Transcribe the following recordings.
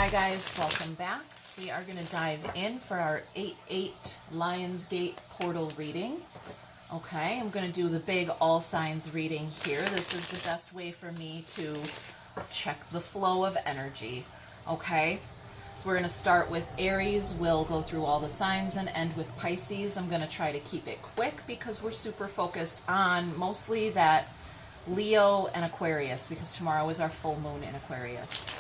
Hi guys, welcome back. We are going to dive in for our 8-8 Lionsgate portal reading. Okay, I'm going to do the big all signs reading here. This is the best way for me to check the flow of energy. Okay, so we're going to start with Aries. We'll go through all the signs and end with Pisces. I'm going to try to keep it quick because we're super focused on mostly that Leo and Aquarius, because tomorrow is our full moon in Aquarius.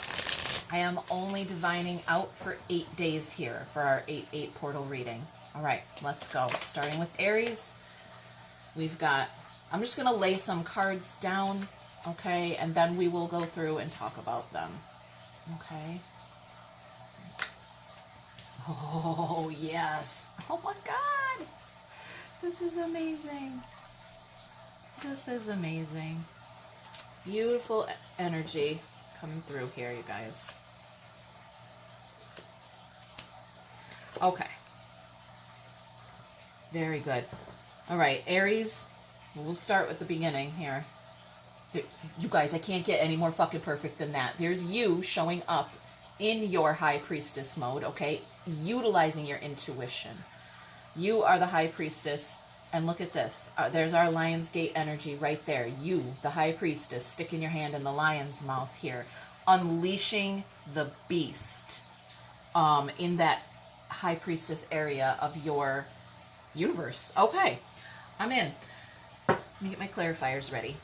I am only divining out for 8 days here for our 8-8 portal reading. All right, let's go. Starting with Aries, we've got, I'm just going to lay some cards down, okay, and then we will go through and talk about them. Okay. Oh, yes. Oh, my God. This is amazing. This is amazing. Beautiful energy coming through here, you guys. Okay. Very good. All right, Aries, we'll start with the beginning here. You guys, I can't get any more fucking perfect than that. There's you showing up in your high priestess mode, okay? Utilizing your intuition. You are the high priestess, and look at this. There's our Lionsgate energy right there. You, the high priestess, sticking your hand in the lion's mouth here, unleashing the beast in that high priestess area of your universe. Okay, I'm in. Let me get my clarifiers ready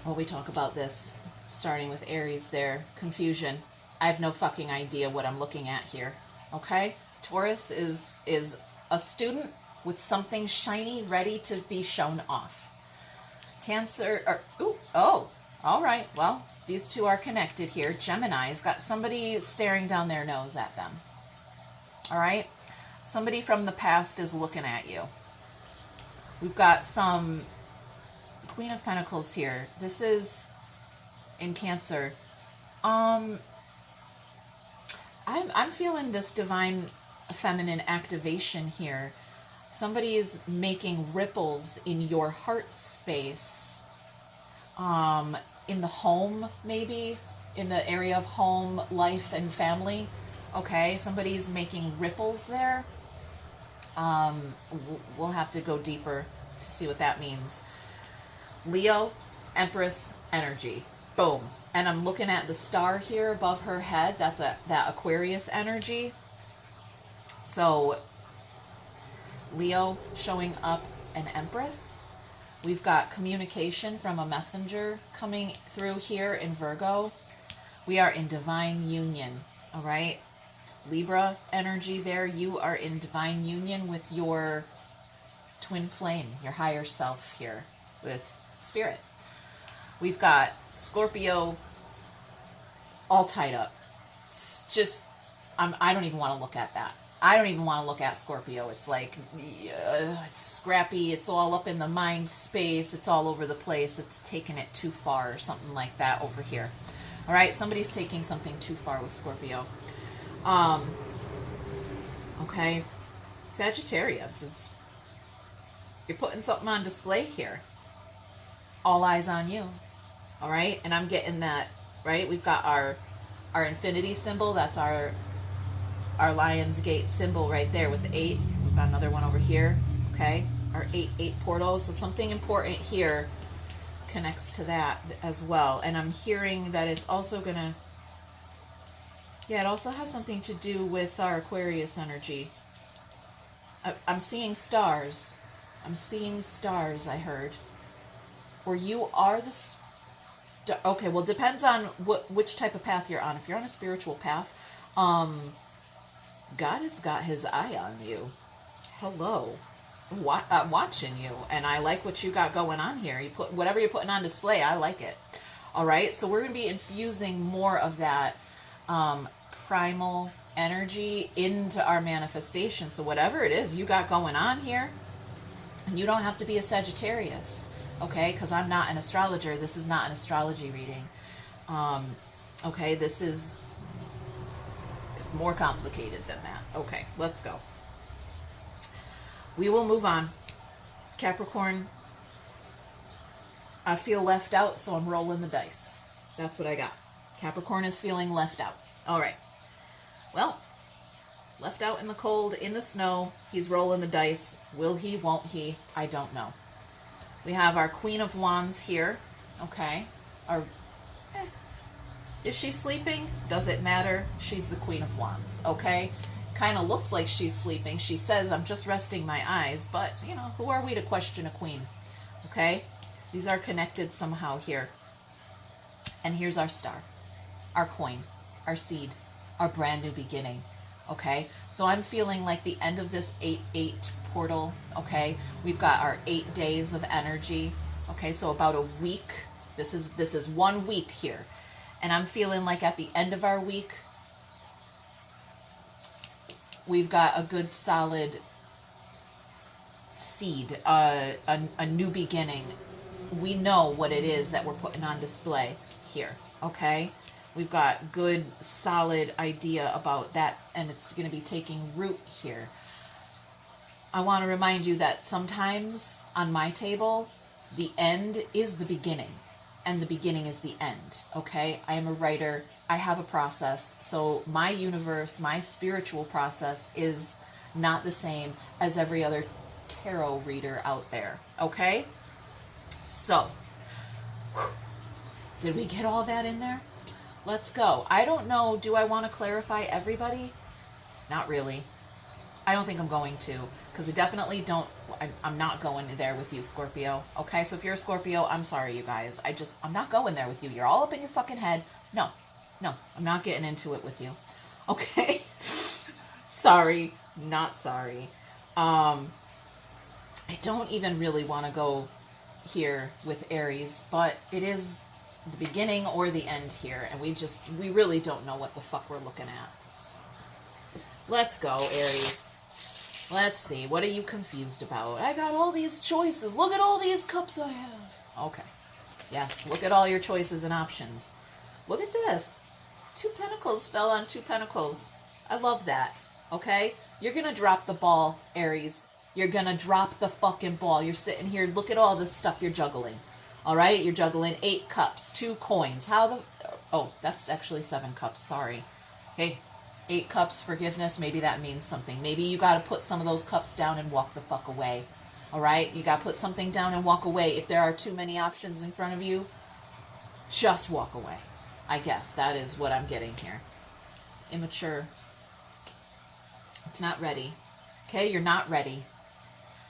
while we talk about this. Starting with Aries there, confusion. I have no fucking idea what I'm looking at here. Okay, Taurus is a student with something shiny ready to be shown off. Cancer, all right, well, these two are connected here. Gemini's got somebody staring down their nose at them. All right, somebody from the past is looking at you. We've got some Queen of Pentacles here. This is in Cancer. I'm feeling this divine feminine activation here. Somebody is making ripples in your heart space, in the home, maybe in the area of home, life, and family. Okay, somebody's making ripples there. We'll have to go deeper to see what that means. Leo, Empress energy. Boom. And I'm looking at the star here above her head. That's that Aquarius energy. So Leo showing up an Empress. We've got communication from a messenger coming through here in Virgo. We are in divine union, all right? Libra energy there. You are in divine union with your twin flame, your higher self here with spirit. We've got Scorpio all tied up. It's just, I don't even want to look at that. I don't even want to look at Scorpio. It's like, it's scrappy. It's all up in the mind space. It's all over the place. It's taking it too far or something like that over here. All right, somebody's taking something too far with Scorpio. Okay, Sagittarius is, you're putting something on display here. All eyes on you. All right, and I'm getting that, right? We've got our infinity symbol. That's our Lionsgate symbol right there with the 8. We've got another one over here. Okay, our 8-8 portal. So something important here connects to that as well. And I'm hearing that it's also gonna, yeah, it also has something to do with our Aquarius energy. I'm seeing stars. I'm seeing stars, I heard. Or you are the okay, well, depends on which type of path you're on. If you're on a spiritual path, God has got his eye on you. Hello. Watching you. And I like what you got going on here. You put whatever you're putting on display, I like it. All right, so we're going to be infusing more of that primal energy into our manifestation. So whatever it is you got going on here, and you don't have to be a Sagittarius. Okay, because I'm not an astrologer. This is not an astrology reading. Okay, it's more complicated than that. Okay, let's go. We will move on. Capricorn, I feel left out, so I'm rolling the dice. That's what I got. Capricorn is feeling left out. All right. Well, left out in the cold, in the snow, he's rolling the dice. Will he, won't he? I don't know. We have our Queen of Wands here, okay? Our, is she sleeping? Does it matter? She's the Queen of Wands, okay? Kind of looks like she's sleeping. She says, I'm just resting my eyes, but, you know, who are we to question a queen, okay? These are connected somehow here. And here's our star, our coin, our seed, our brand new beginning, okay? So I'm feeling like the end of this 8-8 portal, okay? We've got our 8 days of energy, okay? So about a week. This is 1 week here. And I'm feeling like at the end of our week, we've got a good solid seed, a new beginning. We know what it is that we're putting on display here, okay? We've got good solid idea about that, and it's going to be taking root here. I want to remind you that sometimes on my table, the end is the beginning, and the beginning is the end, okay? I am a writer. I have a process. So my universe, my spiritual process is not the same as every other tarot reader out there, okay? So, did we get all that in there? Let's go. I don't know. Do I want to clarify everybody? Not really. I don't think I'm going to, because I definitely don't. I'm not going there with you, Scorpio. Okay, so if you're a Scorpio, I'm sorry, you guys. I'm not going there with you. You're all up in your fucking head. No, I'm not getting into it with you. Okay? Sorry, not sorry. I don't even really want to go here with Aries, but it is the beginning or the end here, and we really don't know what the fuck we're looking at. So, let's go, Aries. Let's see, what are you confused about? I got all these choices. Look at all these cups I have. Okay. Yes, look at all your choices and options. Look at this. 2 Pentacles fell on 2 Pentacles. I love that. Okay? You're going to drop the ball, Aries. You're going to drop the fucking ball. You're sitting here. Look at all this stuff you're juggling. All right? You're juggling 8 cups, 2 coins. Oh, that's actually 7 cups. Sorry. Okay. 8 cups, forgiveness. Maybe that means something. Maybe you got to put some of those cups down and walk the fuck away. All right? You got to put something down and walk away. If there are too many options in front of you, just walk away. I guess that is what I'm getting here. Immature. It's not ready. Okay? You're not ready.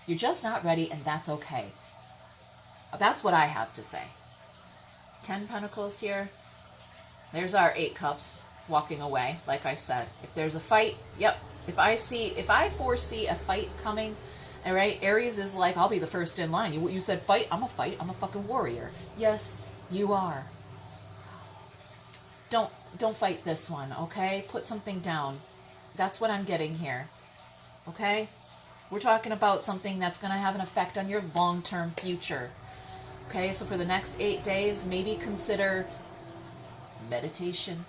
You're just not ready, and that's okay. That's what I have to say. 10 Pentacles here. There's our 8 cups walking away, like I said. If there's a fight, yep. If I foresee a fight coming, all right, Aries is like, I'll be the first in line. You said fight, I'm a fight. I'm a fucking warrior. Yes, you are. Don't fight this one, okay? Put something down. That's what I'm getting here. Okay? We're talking about something that's going to have an effect on your long-term future. Okay, so for the next 8 days, maybe consider meditation.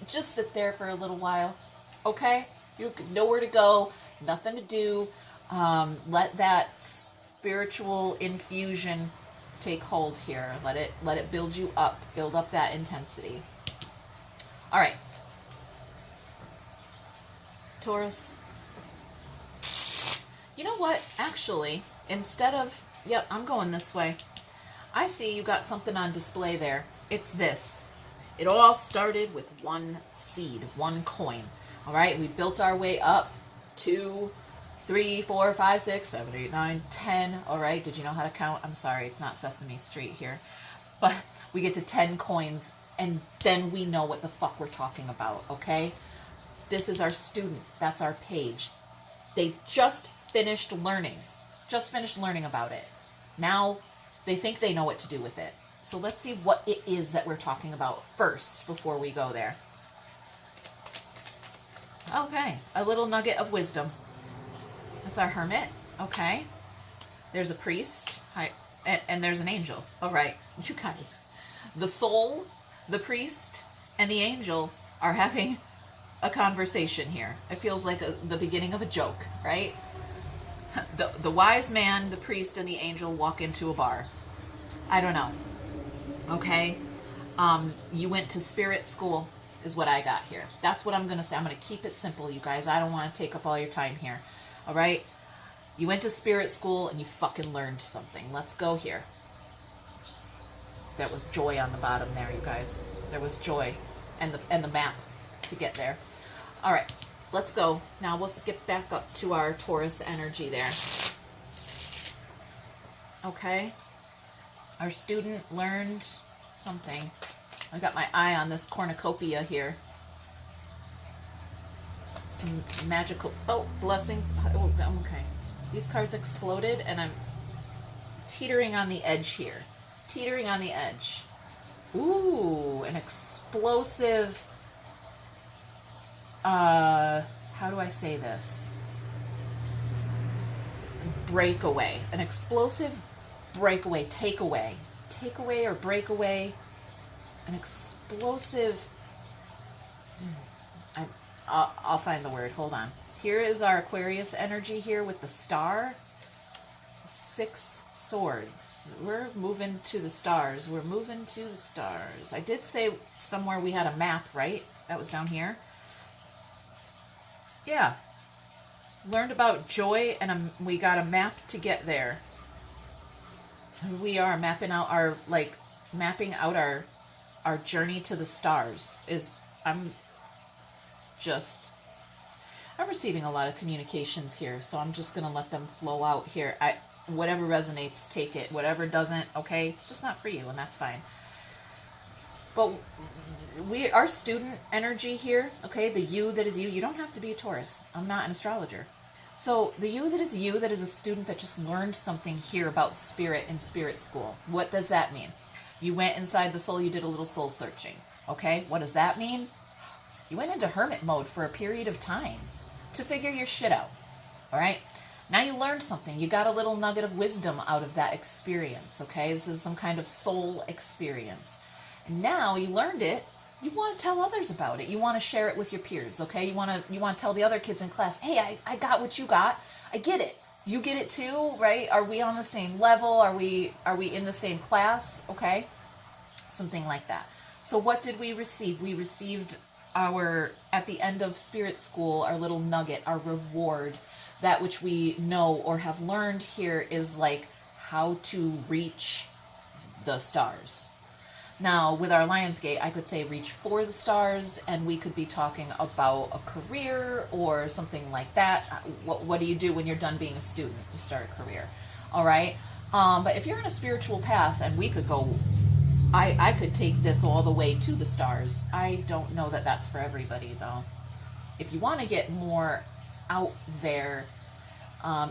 Just sit there for a little while. Okay? You have nowhere to go, nothing to do. Let that spiritual infusion take hold here. Let it build you up. Build up that intensity. All right. Taurus. You know what? Actually, instead of... Yep, I'm going this way. I see you got something on display there. It's this. It all started with 1 seed, 1 coin. All right? We built our way up. 2, 3, 4, 5, 6, 7, 8, 9, 10. All right? Did you know how to count? I'm sorry. It's not Sesame Street here. But we get to 10 coins, and then we know what the fuck we're talking about. Okay? This is our student. That's our page. They just finished learning. Just finished learning about it. Now they think they know what to do with it. So let's see what it is that we're talking about first before we go there. Okay, a little nugget of wisdom. That's our hermit. Okay. There's a priest. Hi, and there's an angel. All right, you guys. The soul, the priest, and the angel are having a conversation here. It feels like the beginning of a joke, right? The wise man, the priest, and the angel walk into a bar. I don't know. Okay? You went to spirit school. is what I got here. That's what I'm going to say. I'm going to keep it simple, you guys. I don't want to take up all your time here. All right? You went to spirit school and you fucking learned something. Let's go here. There was joy on the bottom there, you guys. There was joy and the map to get there. All right, let's go. Now we'll skip back up to our Taurus energy there. Okay. Our student learned something. I got my eye on this cornucopia here. Some magical, oh, blessings. Oh, okay. These cards exploded and I'm teetering on the edge here. Teetering on the edge. Ooh, an explosive, how do I say this? Breakaway. An explosive breakaway, takeaway. Takeaway or breakaway. An explosive, I'll find the word, hold on. Here is our Aquarius energy here with the star. 6 swords. We're moving to the stars. We're moving to the stars. I did say somewhere we had a map, right? That was down here. Yeah. Learned about joy and we got a map to get there. We are mapping out our, our journey to the stars. I'm receiving a lot of communications here, so I'm just going to let them flow out here. Whatever resonates, take it. Whatever doesn't, okay, it's just not for you, and that's fine. But our student energy here, okay, the you that is you don't have to be a Taurus. I'm not an astrologer. So the you, that is a student that just learned something here about spirit in spirit school. What does that mean? You went inside the soul, you did a little soul searching. Okay, what does that mean? You went into hermit mode for a period of time to figure your shit out. All right? Now you learned something. You got a little nugget of wisdom out of that experience, okay? This is some kind of soul experience. And now you learned it. You want to tell others about it. You want to share it with your peers, okay? You want to tell the other kids in class, hey, I got what you got. I get it. You get it too, right? Are we on the same level? Are we in the same class? Okay? Something like that. So what did we receive? We received at the end of spirit school, our little nugget, our reward. That which we know or have learned here is like how to reach the stars. Now, with our Lionsgate, I could say reach for the stars, and we could be talking about a career or something like that. What do you do when you're done being a student? You start a career. All right? But if you're on a spiritual path, and we could go, I could take this all the way to the stars. I don't know that that's for everybody, though. If you want to get more out there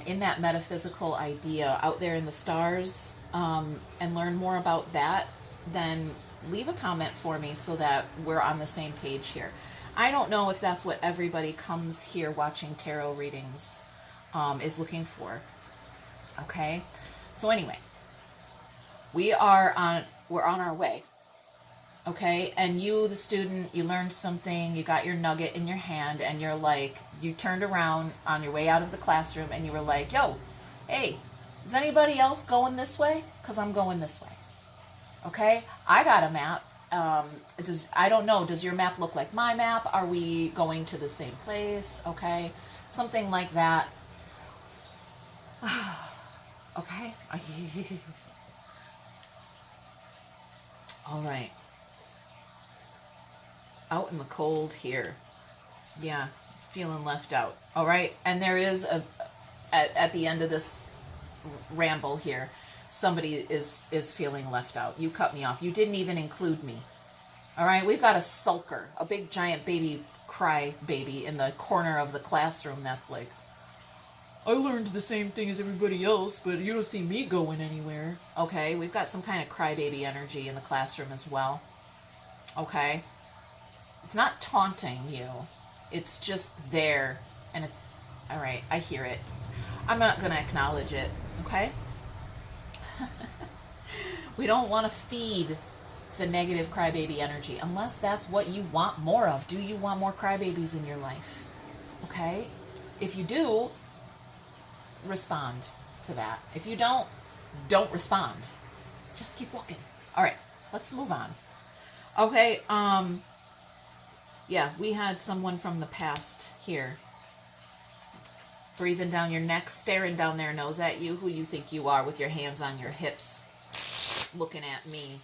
in that metaphysical idea, out there in the stars, and learn more about that, then leave a comment for me so that we're on the same page here. I don't know if that's what everybody comes here watching tarot readings is looking for. Okay? So anyway, we're on our way. Okay? And you, the student, you learned something, you got your nugget in your hand, and you're like, you turned around on your way out of the classroom and you were like, yo, hey, is anybody else going this way? Because I'm going this way. Okay, I got a map. I don't know, does your map look like my map? Are we going to the same place? Okay, something like that. Okay. All right. Out in the cold here. Yeah, feeling left out. All right, and there is at the end of this ramble here, somebody is feeling left out. You cut me off. You didn't even include me. All right, we've got a sulker, a big giant baby cry baby in the corner of the classroom that's like, I learned the same thing as everybody else, but you don't see me going anywhere. Okay, we've got some kind of crybaby energy in the classroom as well. Okay, it's not taunting you. It's just there, and it's, all right, I hear it. I'm not going to acknowledge it, okay? We don't want to feed the negative crybaby energy unless that's what you want more of. Do you want more crybabies in your life? Okay? If you do, respond to that. If you don't respond. Just keep walking. All right, let's move on. Okay, Yeah, we had someone from the past here. Breathing down your neck, staring down their nose at you. Who you think you are with your hands on your hips, looking at me,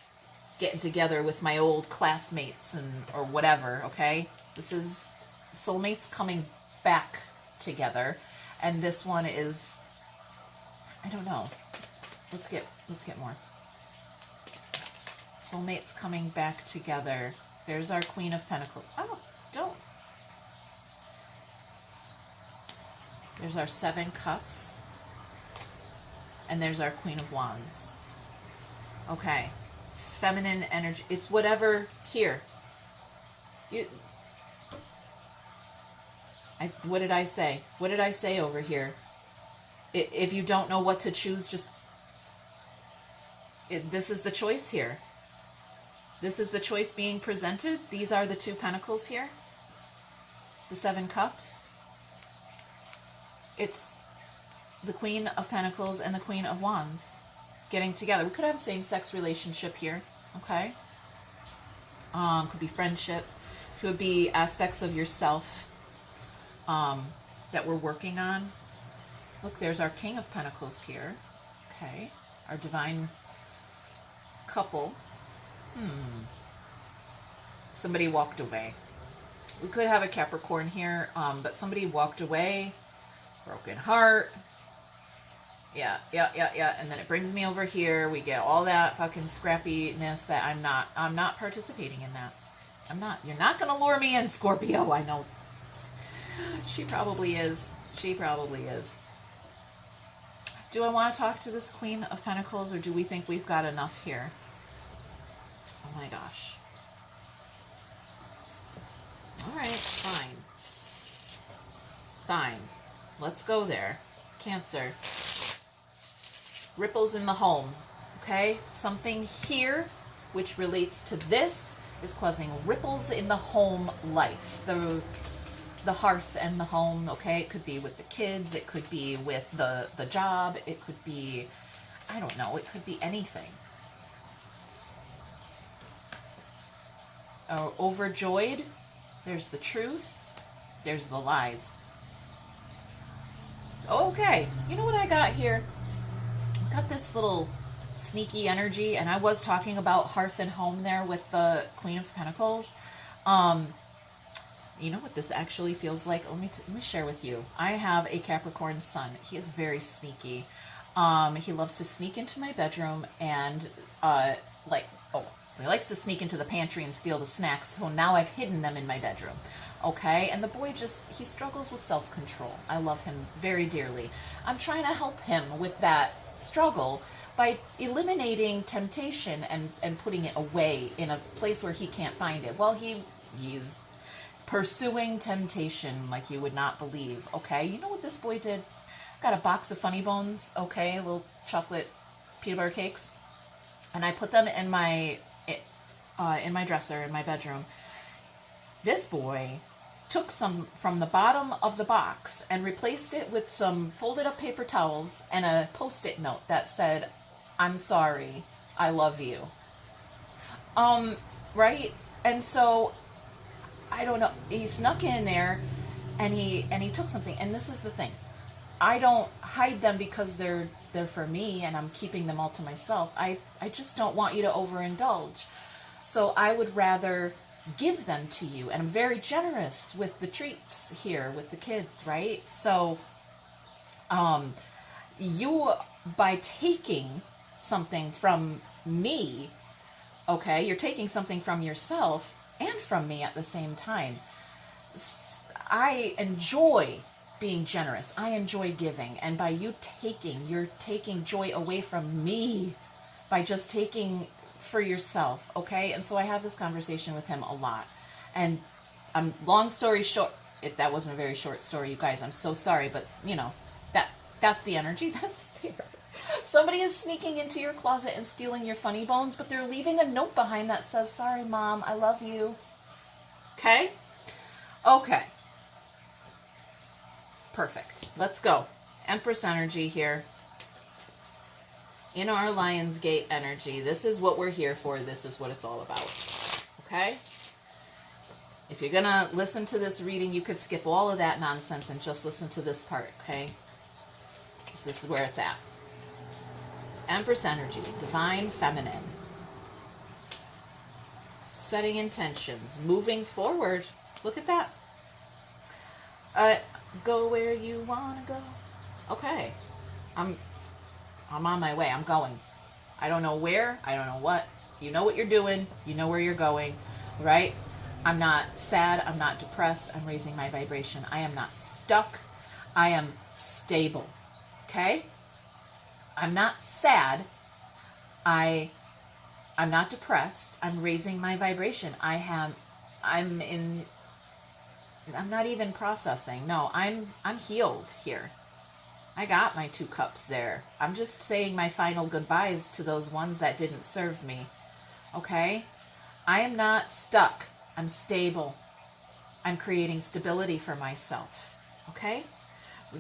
getting together with my old classmates and or whatever, okay? This is soulmates coming back together. And this one is, I don't know. Let's get more. Soulmates coming back together. There's our Queen of Pentacles. Oh, don't. There's our Seven Cups. And there's our Queen of Wands. Okay. It's feminine energy. It's whatever here. What did I say? What did I say over here? If you don't know what to choose, just... this is the choice here. This is the choice being presented. These are the two pentacles here. The Seven Cups. It's the Queen of Pentacles and the Queen of Wands getting together. We could have a same-sex relationship here, okay? Could be friendship. Could be aspects of yourself that we're working on. Look, there's our King of Pentacles here, okay? Our divine couple. Somebody walked away. We could have a Capricorn here, but somebody walked away. Broken heart. Yeah. And then it brings me over here. We get all that fucking scrappiness that I'm not participating in that. I'm not. You're not going to lure me in, Scorpio. I know. She probably is. She probably is. Do I want to talk to this Queen of Pentacles, or do we think we've got enough here? Oh my gosh. All right, fine. Fine. Let's go there. Cancer. Ripples in the home. Okay? Something here, which relates to this, is causing ripples in the home life. The hearth and the home, okay? It could be with the kids. It could be with the job. It could be, I don't know. It could be anything. Overjoyed. There's the truth. There's the lies. Okay, you know what I got here? I got this little sneaky energy, and I was talking about hearth and home there with the Queen of Pentacles. You know what this actually feels like? Let me share with you. I have a Capricorn sun. He is very sneaky. He loves to sneak into my bedroom and he likes to sneak into the pantry and steal the snacks. So now I've hidden them in my bedroom. Okay, and the boy he struggles with self-control. I love him very dearly. I'm trying to help him with that struggle by eliminating temptation and putting it away in a place where he can't find it. Well, he's pursuing temptation like you would not believe, okay? You know what this boy did? Got a box of Funny Bones, okay? Little chocolate peanut butter cakes. And I put them in my dresser in my bedroom. This boy took some from the bottom of the box and replaced it with some folded up paper towels and a post-it note that said, "I'm sorry, I love you." Right? And so, I don't know, he snuck in there and he took something. And this is the thing. I don't hide them because they're for me and I'm keeping them all to myself. I just don't want you to overindulge. So I would rather give them to you, and I'm very generous with the treats here with the kids, right? So you, by taking something from me, okay, you're taking something from yourself and from me at the same time. I enjoy being generous. I enjoy giving, and by you taking, you're taking joy away from me by just taking for yourself, okay? And so I have this conversation with him a lot. And long story short, that wasn't a very short story, you guys. I'm so sorry, but you know, that's the energy that's there. Somebody is sneaking into your closet and stealing your Funny Bones, but they're leaving a note behind that says, "Sorry, Mom, I love you." Okay? Okay. Perfect. Let's go. Empress energy here. In our Lionsgate energy, this is what we're here for. This is what it's all about. Okay? If you're going to listen to this reading, you could skip all of that nonsense and just listen to this part, okay? This is where it's at. Empress energy, divine feminine. Setting intentions, moving forward. Look at that. Go where you want to go. Okay. I'm on my way. I'm going. I don't know where. I don't know what. You know what you're doing. You know where you're going, right? I'm not sad. I'm not depressed. I'm raising my vibration. I am not stuck. I am stable. Okay? I'm not sad. I'm not depressed. I'm raising my vibration. I'm not even processing. No, I'm healed here. I got my 2 cups there. I'm just saying my final goodbyes to those ones that didn't serve me. Okay? I am not stuck. I'm stable. I'm creating stability for myself. Okay?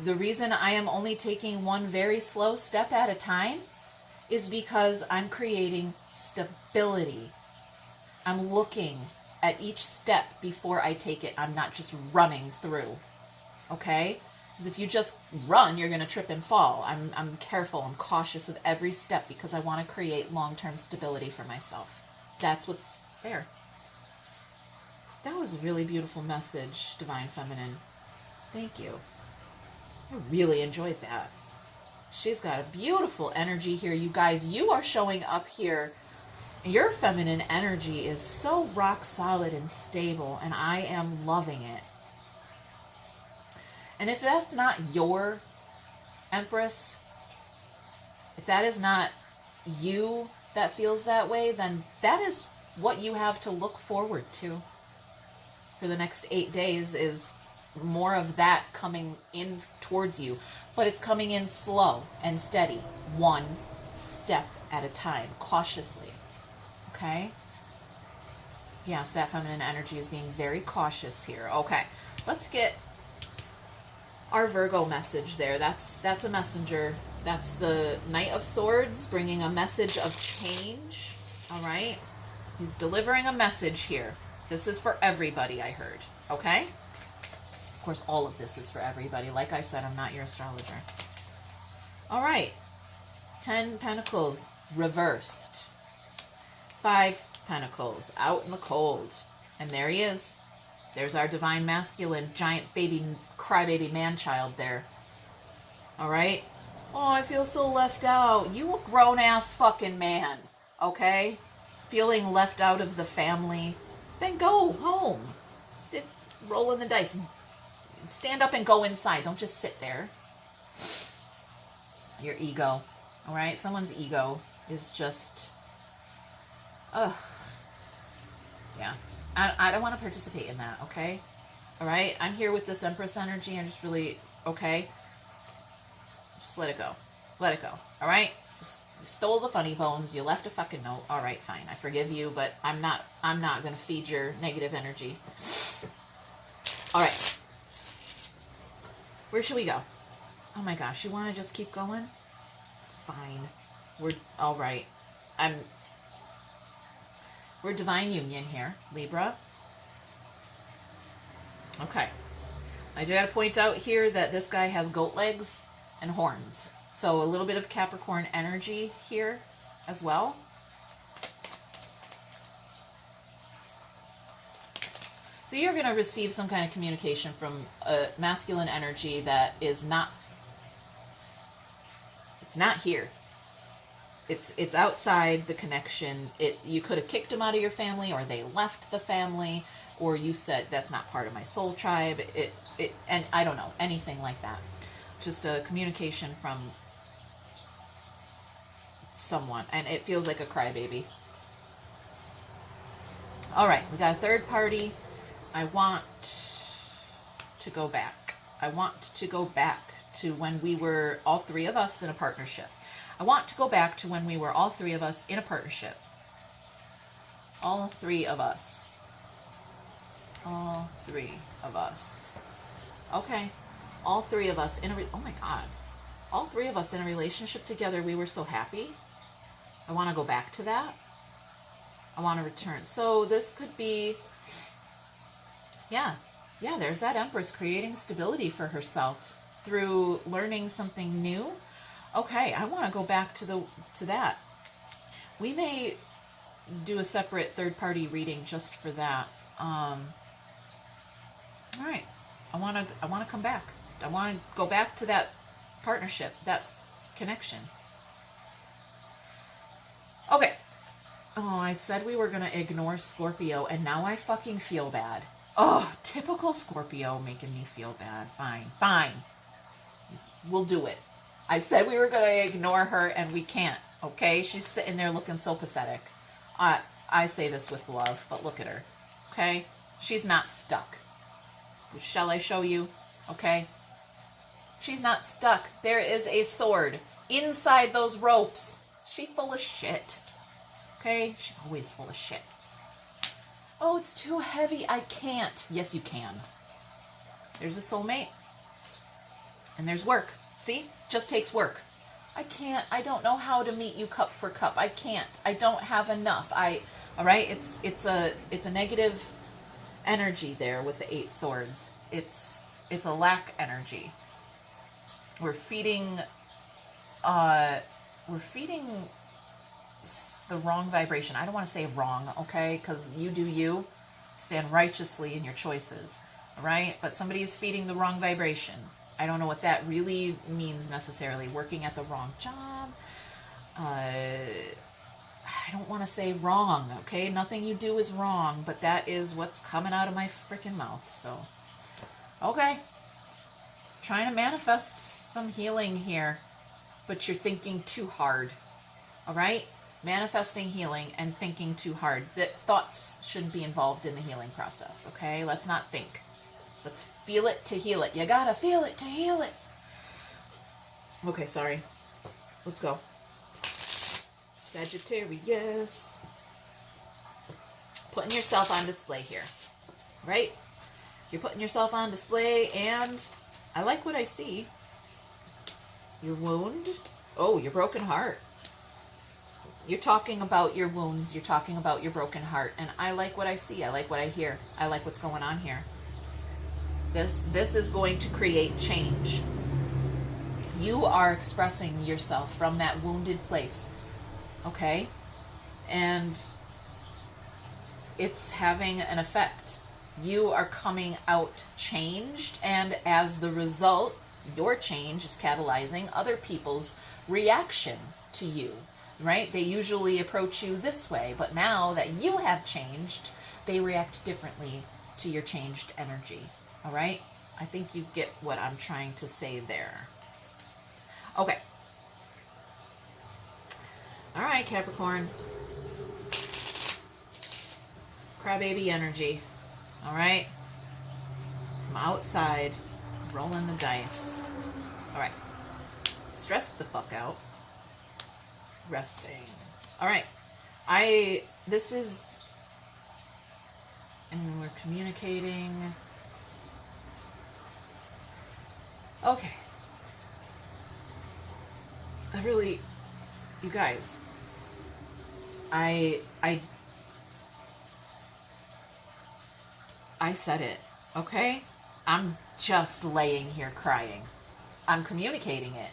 The reason I am only taking one very slow step at a time is because I'm creating stability. I'm looking at each step before I take it. I'm not just running through. Okay? Because if you just run, you're going to trip and fall. I'm careful. I'm cautious of every step because I want to create long-term stability for myself. That's what's there. That was a really beautiful message, Divine Feminine. Thank you. I really enjoyed that. She's got a beautiful energy here. You guys, you are showing up here. Your feminine energy is so rock solid and stable, and I am loving it. And if that's not your Empress, if that is not you that feels that way, then that is what you have to look forward to for the next 8 days, is more of that coming in towards you. But it's coming in slow and steady, one step at a time, cautiously. Okay? Yes, that feminine energy is being very cautious here. Okay, let's get our Virgo message there. That's a messenger. That's the Knight of Swords bringing a message of change. All right? He's delivering a message here. This is for everybody, I heard. Okay? Of course, all of this is for everybody. Like I said, I'm not your astrologer. All right. 10 Pentacles reversed. 5 Pentacles out in the cold. And there he is. There's our divine masculine, giant baby, crybaby man-child there. All right? Oh, I feel so left out. You a grown-ass fucking man, okay? Feeling left out of the family. Then go home. Rolling the dice. Stand up and go inside. Don't just sit there. Your ego. All right? Someone's ego is just... Ugh. Yeah. I don't want to participate in that, okay? All right? I'm here with this Empress energy. I'm just really... Okay? Just let it go. Let it go. All right? Just, you stole the funny bones. You left a fucking note. All right, fine. I forgive you, but I'm not going to feed your negative energy. All right. Where should we go? Oh my gosh, you want to just keep going? Fine. We're all right. We're divine union here, Libra. Okay. I do got to point out here that this guy has goat legs and horns. So a little bit of Capricorn energy here as well. So you're going to receive some kind of communication from a masculine energy that is not, it's not here. It's outside the connection. You could have kicked them out of your family, or they left the family, or you said that's not part of my soul tribe. And I don't know, anything like that. Just a communication from someone, and it feels like a crybaby. All right, we got a third party. I want to go back. I want to go back to when we were all 3 of us in a partnership. I want to go back to when we were all 3 of us in a partnership. All 3 of us. All 3 of us. Okay. All 3 of us in a... Oh my God. All 3 of us in a relationship together. We were so happy. I want to go back to that. I want to return. So this could be Yeah. Yeah, there's that Empress creating stability for herself through learning something new. Okay, I want to go back to that. We may do a separate third-party reading just for that. All right. I want to come back. I want to go back to that partnership, that's connection. Okay. Oh, I said we were going to ignore Scorpio, and now I fucking feel bad. Oh, typical Scorpio making me feel bad. Fine, fine. We'll do it. I said we were going to ignore her, and we can't, okay? She's sitting there looking so pathetic. I say this with love, but look at her, okay? She's not stuck. Shall I show you? Okay? She's not stuck. There is a sword inside those ropes. She's full of shit. Okay? She's always full of shit. Oh, it's too heavy. I can't. Yes, you can. There's a soulmate. And there's work. See? Just takes work. I can't. I don't know how to meet you cup for cup. I can't. I don't have enough. All right? It's a negative energy there with the 8 swords. It's a lack energy. We're feeding the wrong vibration. I don't want to say wrong, okay? Because you do you. Stand righteously in your choices, all right? But somebody is feeding the wrong vibration. I don't know what that really means necessarily. Working at the wrong job. I don't want to say wrong, okay? Nothing you do is wrong, but that is what's coming out of my freaking mouth, so. Okay. Trying to manifest some healing here, but you're thinking too hard, all right? Manifesting healing and thinking too hard. That thoughts shouldn't be involved in the healing process, okay? Let's not think. Let's feel it to heal it. You gotta feel it to heal it. Okay, sorry. Let's go. Sagittarius. Putting yourself on display here, right? You're putting yourself on display, and I like what I see. Your wound. Oh, your broken heart. You're talking about your wounds. You're talking about your broken heart. And I like what I see. I like what I hear. I like what's going on here. This is going to create change. You are expressing yourself from that wounded place. Okay? And it's having an effect. You are coming out changed, and as the result, your change is catalyzing other people's reaction to you, right? They usually approach you this way, but now that you have changed, they react differently to your changed energy, all right? I think you get what I'm trying to say there. Okay. All right, Capricorn. Crybaby energy. All right. I'm outside, rolling the dice. All right. Stressed the fuck out. Resting. All right. This is, and we're communicating. Okay. You guys, I said it, okay? I'm just laying here crying. I'm communicating it,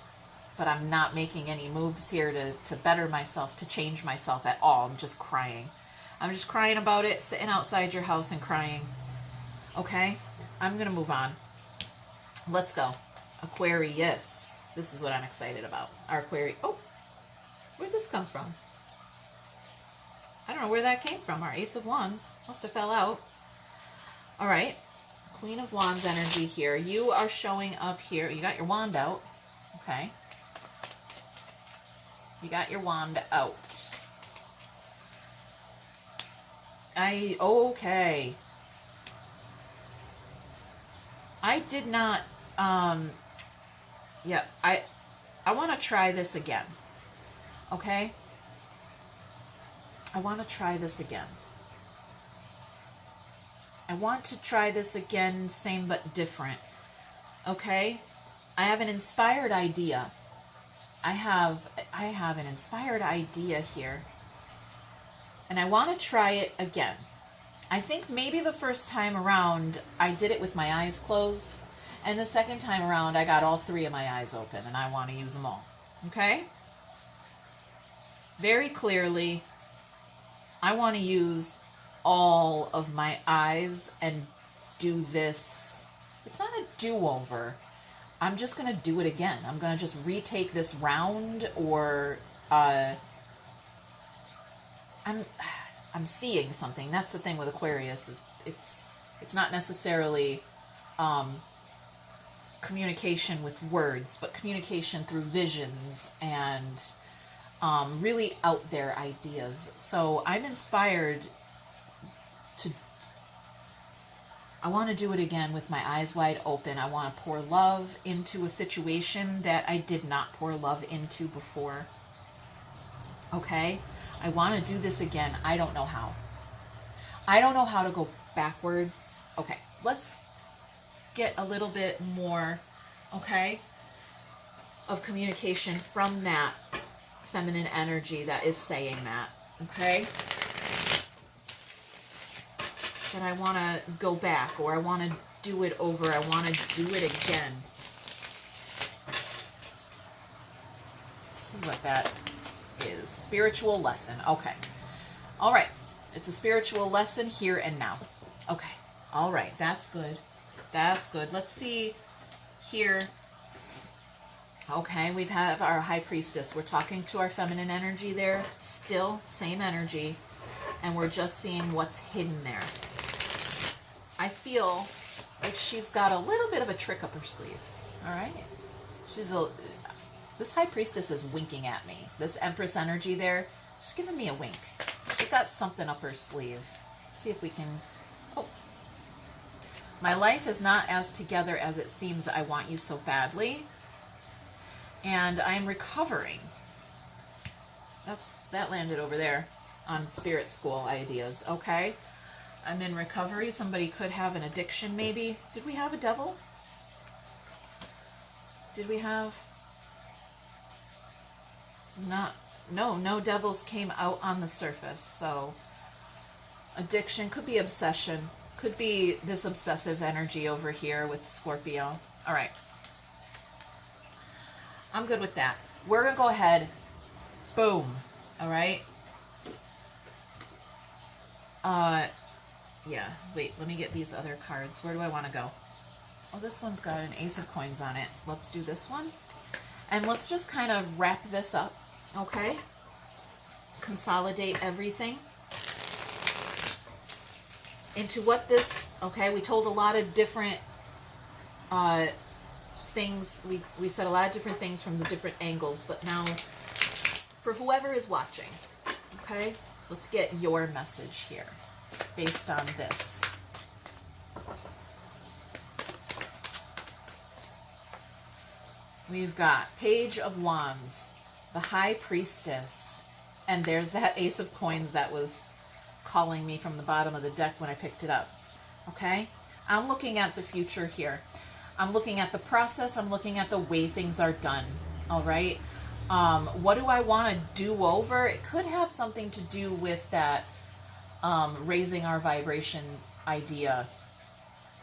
but I'm not making any moves here to better myself, to change myself at all. I'm just crying. I'm just crying about it, sitting outside your house and crying. Okay? I'm going to move on. Let's go. Aquarius. This is what I'm excited about. Our Aquarius. Oh, where'd this come from? I don't know where that came from. Our Ace of Wands. Must have fell out. All right. Queen of Wands energy here. You are showing up here. You got your wand out. Okay. You got your wand out. Okay. I did not, yeah, I want to try this again. Okay? I want to try this again. I want to try this again, same but different. Okay? I have an inspired idea. I have an inspired idea here. And I want to try it again. I think maybe the first time around I did it with my eyes closed, and the second time around I got all three of my eyes open, and I want to use them all. Okay? Very clearly, I want to use all of my eyes and do this. It's not a do-over. I'm just going to do it again. I'm going to just retake this round, or I'm seeing something. That's the thing with Aquarius. It's not necessarily communication with words, but communication through visions and really out there ideas. So I'm inspired to, I want to do it again with my eyes wide open. I want to pour love into a situation that I did not pour love into before. Okay? I want to do this again. I don't know how. I don't know how to go backwards. Okay, let's get a little bit more, okay, of communication from that feminine energy that is saying that, okay? But I want to go back, or I want to do it over. I want to do it again. Let's see what that is. Spiritual lesson. Okay. All right. It's a spiritual lesson here and now. Okay. All right. That's good. That's good. Let's see here. Okay. We have our high priestess. We're talking to our feminine energy there. Still same energy. And we're just seeing what's hidden there. I feel like she's got a little bit of a trick up her sleeve. All right. This high priestess is winking at me. This empress energy there, she's giving me a wink. She got something up her sleeve. Let's see if we can... Oh. My life is not as together as it seems. I want you so badly. And I'm recovering. That landed over there on spirit school ideas. Okay. I'm in recovery. Somebody could have an addiction maybe. Did we have a devil? Did we have... No devils came out on the surface. So addiction could be obsession, could be this obsessive energy over here with Scorpio. All right, I'm good with that. We're gonna go ahead. Boom. All right. Yeah. Wait. Let me get these other cards. Where do I want to go? Oh, this one's got an ace of coins on it. Let's do this one, and let's just kind of wrap this up. Okay, consolidate everything into what this, okay, we told a lot of different things, we said a lot of different things from the different angles, but now for whoever is watching, okay, let's get your message here based on this. We've got Page of Wands, the High Priestess, and there's that Ace of Coins that was calling me from the bottom of the deck when I picked it up. Okay? I'm looking at the future here. I'm looking at the process. I'm looking at the way things are done. All right? What do I want to do over? It could have something to do with that raising our vibration idea.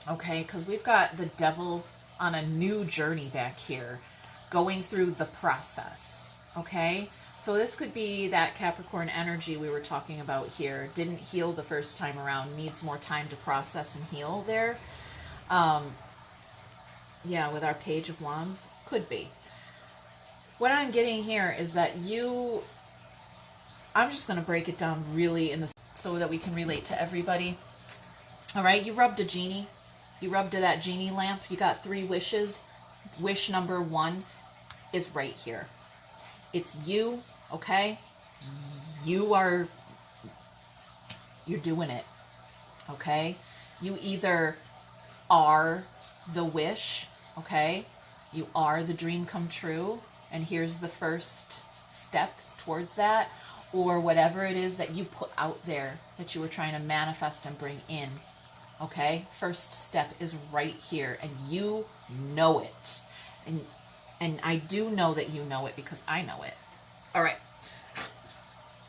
Okay? Because we've got the devil on a new journey back here, going through the process. Okay, so this could be that Capricorn energy we were talking about here. Didn't heal the first time around, needs more time to process and heal there. Yeah, with our Page of Wands, could be. What I'm getting here is that I'm just going to break it down really so that we can relate to everybody. All right, you rubbed a genie. You rubbed that genie lamp. You got 3 wishes. Wish number 1 is right here. It's you, okay? You're doing it, okay? You either are the wish, okay? You are the dream come true, and here's the first step towards that, or whatever it is that you put out there that you were trying to manifest and bring in, okay? First step is right here, and you know it. And I do know that you know it because I know it. All right.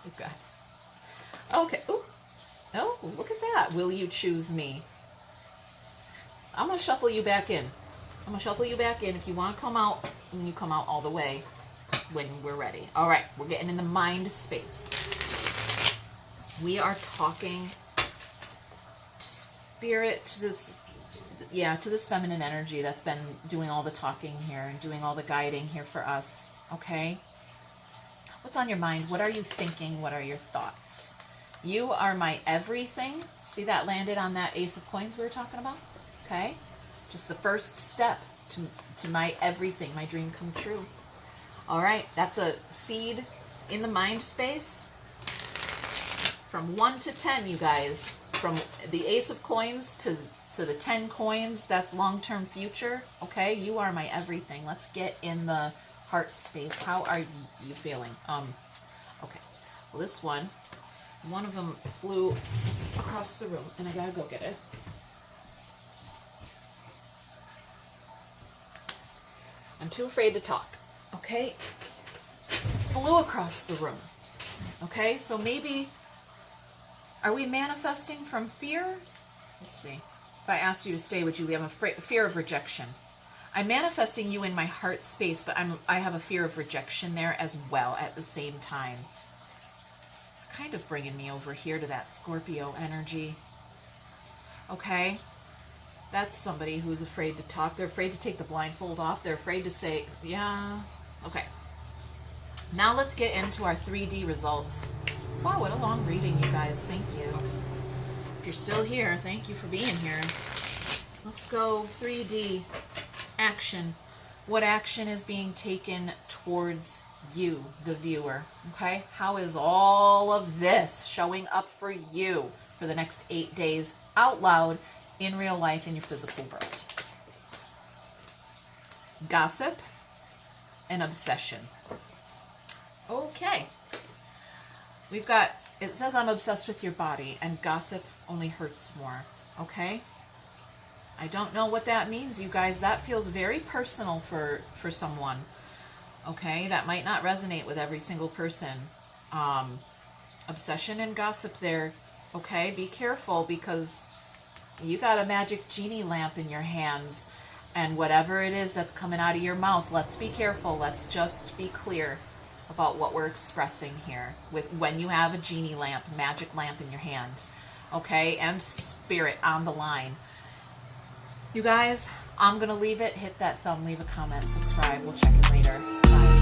You guys. Okay. Ooh. Oh, look at that. Will you choose me? I'm going to shuffle you back in. I'm going to shuffle you back in. If you want to come out, then you come out all the way when we're ready. All right, we're getting in the mind space. We are talking to spirit, to this, to this feminine energy that's been doing all the talking here and doing all the guiding here for us. Okay? What's on your mind? What are you thinking? What are your thoughts? You are my everything. See that landed on that Ace of Coins we were talking about? Okay? Just the first step to my everything, my dream come true. All right, that's a seed in the mind space. From 1 to 10, you guys. From the Ace of Coins to the 10 coins, that's long-term future. Okay, you are my everything. Let's get in the heart space. How are you feeling? Okay, well, this one of them flew across the room, and I gotta go get it. I'm too afraid to talk. Okay, flew across the room. Okay, so maybe, are we manifesting from fear? Let's see. If I asked you to stay, would you leave? I'm afraid, fear of rejection. I'm manifesting you in my heart space, but I have a fear of rejection there as well at the same time. It's kind of bringing me over here to that Scorpio energy. Okay? That's somebody who's afraid to talk. They're afraid to take the blindfold off. They're afraid to say, yeah. Okay. Now let's get into our 3D results. Wow, what a long reading, you guys. Thank you. If you're still here, thank you for being here. Let's go 3D action. What action is being taken towards you, the viewer? Okay? How is all of this showing up for you for the next 8 days out loud, in real life, in your physical world? Gossip and obsession. Okay. We've got, it says I'm obsessed with your body, and gossip only hurts more. Okay? I don't know what that means, you guys. That feels very personal for someone. Okay? That might not resonate with every single person. Obsession and gossip there. Okay? Be careful, because you got a magic genie lamp in your hands, and whatever it is that's coming out of your mouth, let's be careful. Let's just be clear about what we're expressing here with when you have a genie lamp, magic lamp in your hand. Okay? And spirit on the line. You guys, I'm going to leave it. Hit that thumb, leave a comment, subscribe. We'll check in later. Bye.